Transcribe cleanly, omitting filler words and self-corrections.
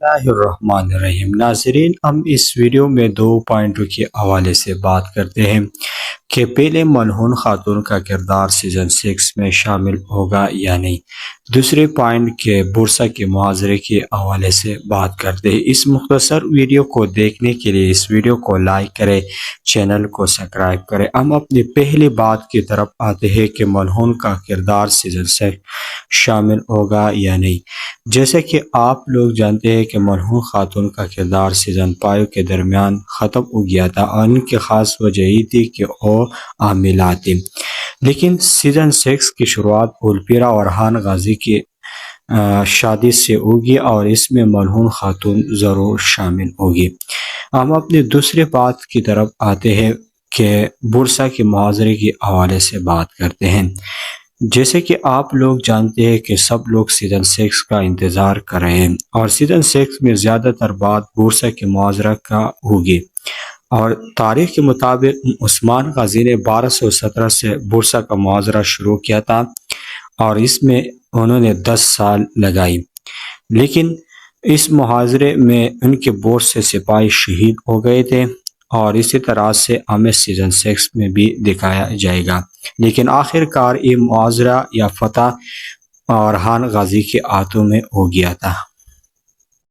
اللہ الرحمن الرحیم۔ ناظرین، ہم اس ویڈیو میں دو پوائنٹوں کے حوالے سے بات کرتے ہیں کہ پہلے ملعون خاتون کا کردار سیزن 6 میں شامل ہوگا یا نہیں۔ دوسرے پوائنٹ کے بورسا کے معاذرے کے حوالے سے بات کرتے ہیں۔ اس مختصر ویڈیو کو دیکھنے کے لیے اس ویڈیو کو لائک کریں، چینل کو سبسکرائب کریں۔ ہم اپنی پہلی بات کی طرف آتے ہیں کہ ملعون کا کردار سیزن 6 شامل ہوگا یا نہیں۔ جیسے کہ آپ لوگ جانتے ہیں کہ ملعون خاتون کا کردار سیزن 5 کے درمیان ختم ہو گیا تھا اور ان کی خاص وجہ یہ تھی کہ وہ حاملہ تھی، لیکن سیزن 6 کی شروعات اولپیرا اور ہان غازی کی شادی سے ہوگی اور اس میں ملعون خاتون ضرور شامل ہوگی۔ ہم اپنی دوسری بات کی طرف آتے ہیں کہ بورسا کے معاذرے کے حوالے سے بات کرتے ہیں۔ جیسے کہ آپ لوگ جانتے ہیں کہ سب لوگ سیزن 6 کا انتظار کر رہے ہیں اور سیزن 6 میں زیادہ تر بات بورسا کے معاذرہ کا ہوگی، اور تاریخ کے مطابق عثمان غازی نے 1217 سے بورسا کا معاذرہ شروع کیا تھا اور اس میں انہوں نے 10 سال لگائی، لیکن اس معاذرے میں ان کے بہت سے سپاہی شہید ہو گئے تھے اور اسی طرح سے ہمیں سیزن 6 میں بھی دکھایا جائے گا، لیکن آخر کار یہ معاذرہ یا فتح اور ہان غازی کے ہاتھوں میں ہو گیا تھا۔